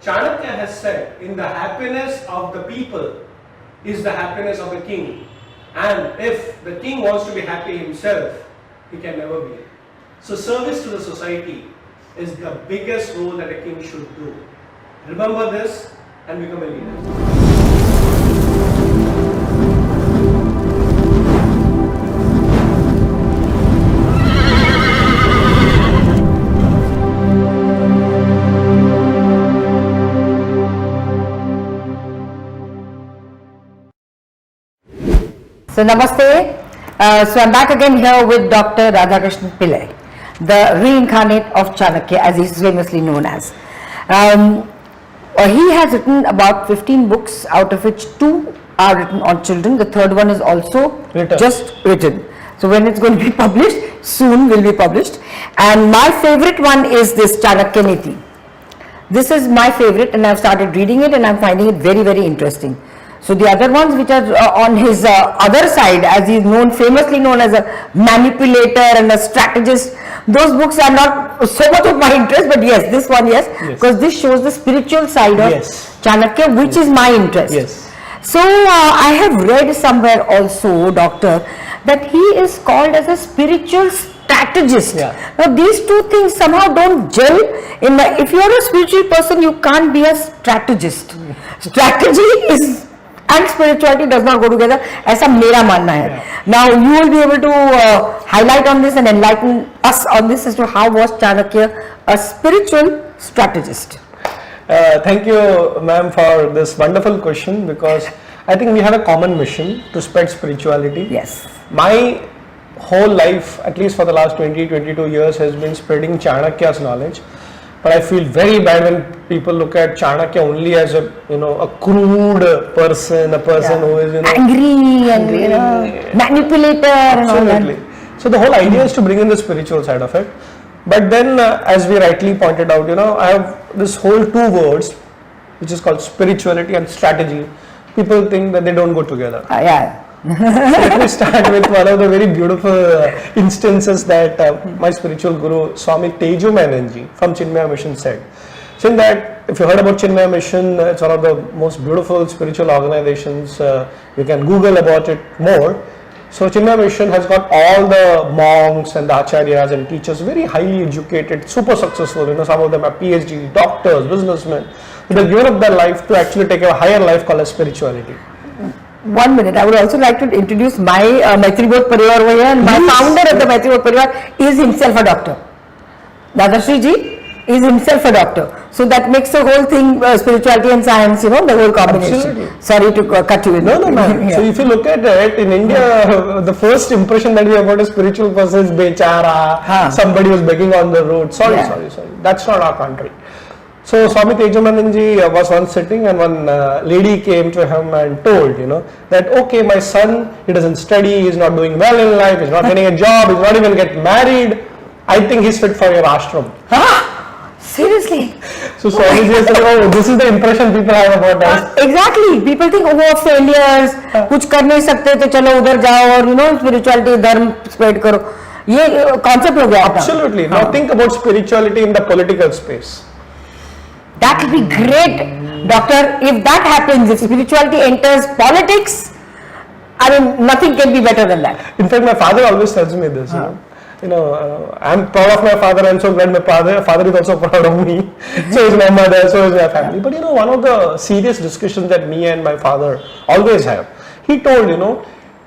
Chanakya has said, in the happiness of the people is the happiness of the king. And if the king wants to be happy himself, he can never be. So service to the society is the biggest role that a king should do. Remember this and become a leader. So namaste. So I'm back again here with Dr. Radhakrishnan Pillai, the reincarnate of Chanakya, as he is famously known as. He has written about 15 books, out of which 2 are written on children. The third one is also just written. So when it's going to be published, soon will be published. And my favorite one is this Chanakya Niti. This is my favorite, and I've started reading it and I'm finding it very, very interesting. So the other ones which are on his other side, as he is famously known as a manipulator and a strategist, those books are not so much of my interest, but yes, this one, yes, because this shows the spiritual side of Chanakya, which is my interest. Yes. So I have read somewhere also, doctor, that he is called as a spiritual strategist. Now these two things somehow don't gel. If you are a spiritual person, you can't be a strategist. Strategy is and spirituality does not go together. ऐसा मेरा मानना है. Now you will be able to highlight on this and enlighten us on this as to how was Chanakya a spiritual strategist. Thank you, ma'am, for this wonderful question, because I think we have a common mission to spread spirituality. Yes. My whole life, at least for the last 20-22 years, has been spreading Chanakya's knowledge. But I feel very bad when people look at Chanakya only as a crude person, a person who is angry, manipulator and all that. So the whole idea is to bring in the spiritual side of it. But then, as we rightly pointed out, I have this whole 2 words, which is called spirituality and strategy. People think that they don't go together. So let me start with one of the very beautiful instances that my spiritual guru Swami Tejo Menonji from Chinmaya Mission said. So in that, if you heard about Chinmaya Mission, it's one of the most beautiful spiritual organizations. You can Google about it more. So Chinmaya Mission has got all the monks and the acharyas and teachers, very highly educated, super successful. Some of them are PhD, doctors, businessmen. They've given up their life to actually take a higher life called as spirituality. 1 minute, I would also like to introduce my Maitri Bodh Parivar over here, and my founder of the Maitri Bodh Parivar is himself a doctor. Dadashri ji is himself a doctor. So that makes the whole thing, spirituality and science, the whole combination. Absolutely. Sorry to cut you in. No, ma'am. So if you look at it, in India, the first impression that we have about a spiritual person is bechara, somebody was begging on the road. Sorry. That's not our country. So Swami Tejo Menonji was once sitting, and one lady came to him and told, that okay, my son, he doesn't study, he's not doing well in life, he's not getting a job, he's not even get married. I think he's fit for your ashram. Seriously? So Swamiji said, oh, this is the impression people have about us. Exactly. People think, oh, failures, कुछ कर नहीं सकते तो चलो उधर जाओ और spirituality धर्म spread करो. ये concept हो गया. Absolutely. Now think about spirituality in the political space. That will be great, doctor. If that happens, if spirituality enters politics, I mean, nothing can be better than that. In fact, my father always tells me this. I'm proud of my father. I'm so glad my father is also proud of me. So is my mother. So is my family. But one of the serious discussions that me and my father always have. He told,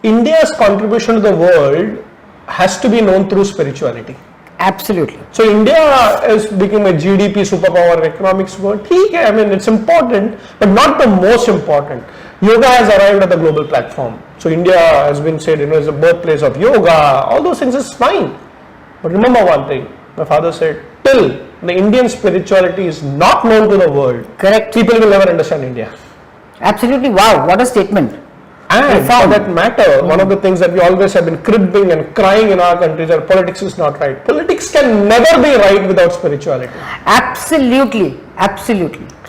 India's contribution to the world has to be known through spirituality. Absolutely. So India is becoming a GDP superpower, economics world. I mean, it's important, but not the most important. Yoga has arrived at the global platform. So India has been said, is the birthplace of yoga. All those things is fine. But remember one thing. My father said, till the Indian spirituality is not known to the world, correct, people will never understand India. Absolutely. Wow, what a statement. And for that matter, one of the things that we always have been cribbing and crying in our country is that politics is not right. Politics can never be right without spirituality. Absolutely.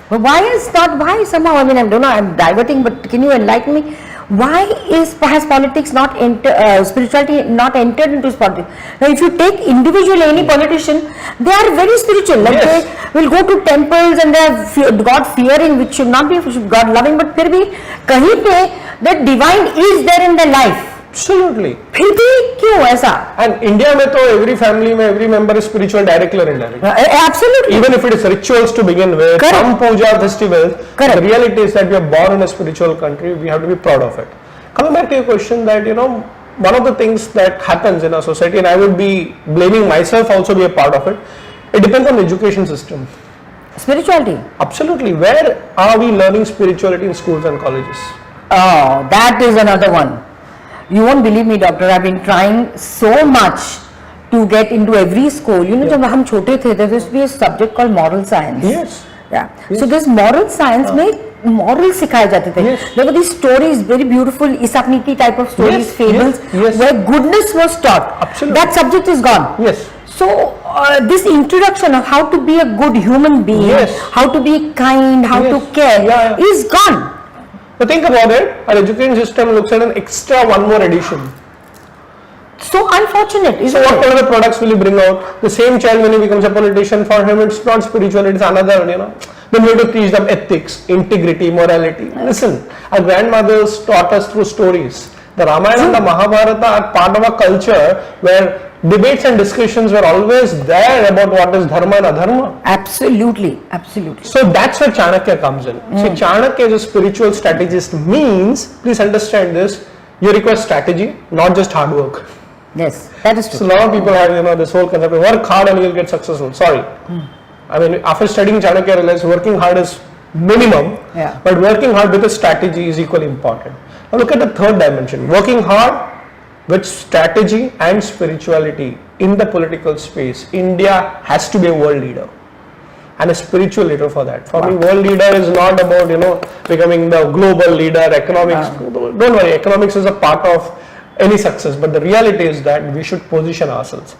But why somehow, I don't know, I'm diverting, but can you enlighten me? why has politics not spirituality not entered into politics? Now, if you take individually any politician, they are very spiritual. Like Yes. they will go to temples and they are God fearing, which should not be God loving. But फिर भी कहीं पे the divine is there in their life. Absolutely. फिर भी क्यों ऐसा? And India में तो every family में every member is spiritual directly or indirectly. Absolutely. Even if it is rituals to begin with, Correct. some puja festivals, Correct. the reality is that we are born in a spiritual country, we have to be proud of it. Coming back to your question that, one of the things that happens in our society, and I would be blaming myself also be a part of it, it depends on the education system. Spirituality. Absolutely. Where are we learning spirituality in schools and colleges? Oh, that is another one. You won't believe me, doctor. I've been trying so much to get into every school. जब हम छोटे थे, there used to be a subject called moral science. Yes. Yeah. Yes. So this moral science में moral सिखाए जाते थे. Yes. There were these stories, very beautiful Isaac Niti type of stories, Yes, fables, yes, yes. where goodness was taught. Absolutely. That subject is gone. Yes. So this introduction of how to be a good human being, Yes. how to be kind, how to Yes. care, Yeah. is gone. But think about it, our education system looks at an extra one more edition. So unfortunate, So isn't what it? kind of products will you bring out? The same child when he becomes a politician, for him it's not spiritual, it's another, Then we have to teach them ethics, integrity, morality. Listen, our grandmothers taught us through stories. The Ramayana and the Mahabharata are part of a culture where debates and discussions were always there about what is dharma and adharma. Absolutely, absolutely. So that's where Chanakya comes in. See, Chanakya as a spiritual strategist means, please understand this, you require strategy, not just hard work. Yes, that is So true. a lot of people have, this whole concept of work hard and you'll get successful. Sorry. I mean, after studying Chanakya, I realized working hard is minimum, Yeah. but working hard with a strategy is equally important. Now look at the third dimension. Working hard with strategy and spirituality in the political space. India has to be a world leader and a spiritual leader for that. For me, world leader is not about, becoming the global leader, economics. Don't worry, economics is a part of any success, but the reality is that we should position ourselves.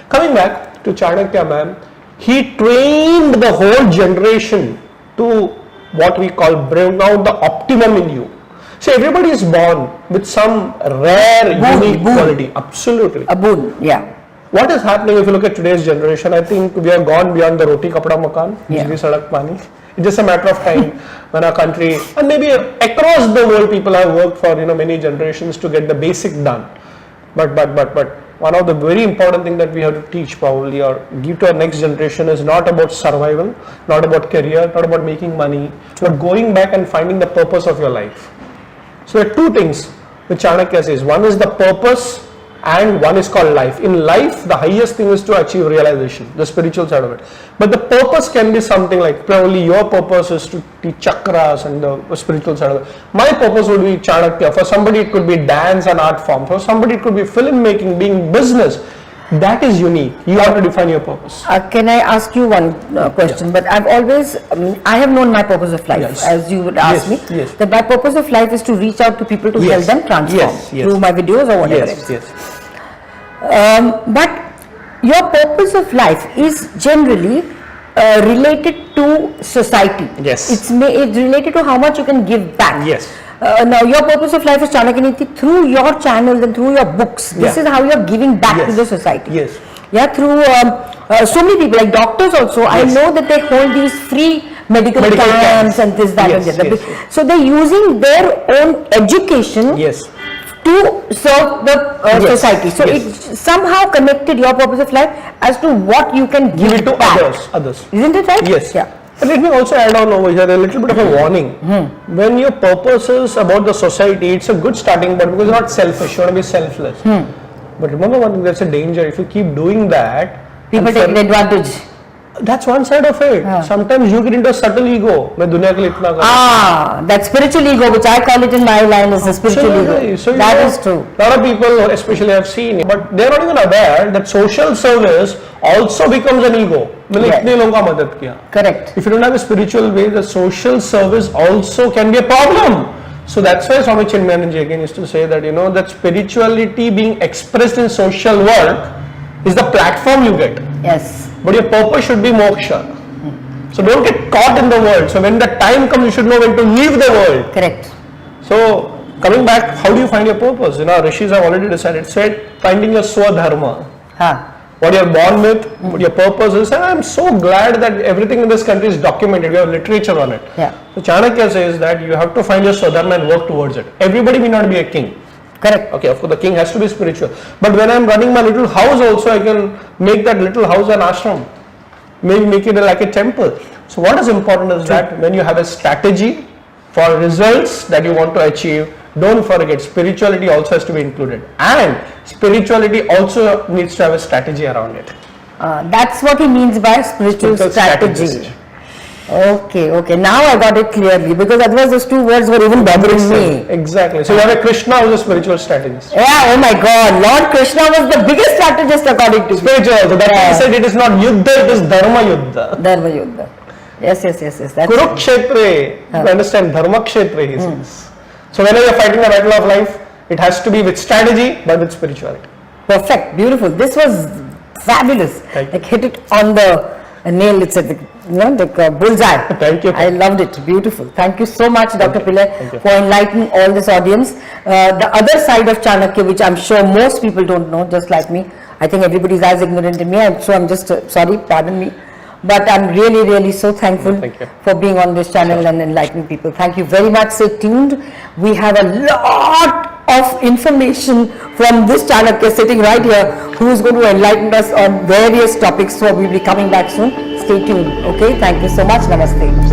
Coming back to Chanakya, ma'am, he trained the whole generation to what we call bring out the optimum in you. So everybody is born with some rare, unique quality. Absolutely. A boon, yeah. What is happening if you look at today's generation? I think we have gone beyond the roti kapda makan, Yeah. bijli sadak pani. It's just a matter of time when our country and maybe across the world people have worked for many generations to get the basic done. But one of the very important thing that we have to teach probably or give to our next generation is not about survival, not about career, not about making money, but going back and finding the purpose of your life. So there are two things which Chanakya says. One is the purpose and one is called life. In life, the highest thing is to achieve realization, the spiritual side of it. But the purpose can be something like probably your purpose is to teach chakras and the spiritual side of it. My purpose would be Chanakya. For somebody it could be dance and art form. For somebody it could be filmmaking, being business. That is unique. You have to define your purpose. Can I ask you one question? But I've always, I have known my purpose of life, Yes. as you would ask Yes, me. yes. That my purpose of life is to reach out to people to Yes. help them transform Yes, yes. through my videos or whatever. Yes, yes. But your purpose of life is generally related to society. Yes. It's related to how much you can give back. Yes. Now your purpose of life is Chanakya Niti through your channels and through your books. This Yeah. is how you're giving back to Yes. the society. Yes. Yeah, through so many people like doctors also. I Yes. know that they hold these free medical camps and this, that, Yes, and the other. yes, yes. So they're using their own education Yes. to serve the Yes, society. So yes. it's somehow connected your purpose of life as to what you can Give it to back. others. Isn't it right? Yes. Yeah. But let me also add on over here a little bit of a warning. When your purpose is about the society, it's a good starting point because you're not selfish, you want to be selfless. But remember one thing, there's a danger. If you keep doing that, People and taking advantage. that's one side of it. Sometimes you get into a subtle ego. मैं दुनिया के लिए इतना कर रहा हूँ. That spiritual ego, which I call it in my line, is the spiritual Absolutely. ego. So That is true. A lot of people, especially I've seen, but they're not even aware that social service also becomes an ego. मैंने Right. इतने लोगों का मदद किया. Correct. If you don't have a spiritual way, the social service also can be a problem. So that's why Swami Chinmayananji again used to say that that spirituality being expressed in social work is the platform you get. Yes. But your purpose should be moksha. So don't get caught in the world. So when the time comes, you should know when to leave the world. Correct. So Coming back, how do you find your purpose? You know, rishis have already decided. Said finding your swadharma, Huh. what you're born with, what your purpose is, and I'm so glad that everything in this country is documented. We have literature on it. Yeah. So Chanakya says that you have to find your swadharma and work towards it. Everybody may not be a king. Correct. Okay, of course, the king has to be spiritual. But when I'm running my little house, also I can make that little house an ashram. Maybe make it like a temple. So what is important is that when you have a strategy for results that you want to achieve, don't forget spirituality also has to be included, and spirituality also needs to have a strategy around it. That's what he means by spiritual strategy. strategist. Okay. Now I got it clearly, because otherwise those two words were even bothering me. Exactly. So you have a Krishna who is a spiritual strategist. Yeah, oh my God, Lord Krishna was the biggest strategist according to me. Spiritual. So that's why he said it is not yuddha, it is dharma yuddha. Dharma Yuddha. Yes. That's Kurukshetre, you understand, dharma kshetre, he says. So whenever you're fighting the battle of life, it has to be with strategy, but with spirituality. perfect, beautiful. This was fabulous. Thank you. Like hit it on the nail. It's a bullseye. Thank you. I loved it. Beautiful. Thank you so much, Dr. Thank Pillai, you. for enlightening all this audience. The other side of Chanakya, which I'm sure most people don't know, just like me. I think everybody's as ignorant in me, so I'm just sorry, pardon me. But I'm really so thankful Thank you. for being on this channel and enlightening people. Thank you very much. Stay tuned. We have a lot of information from this Chanakya sitting right here, who's going to enlighten us on various topics. So we'll be coming back soon. Stay tuned. Okay. Thank you so much. Namaste.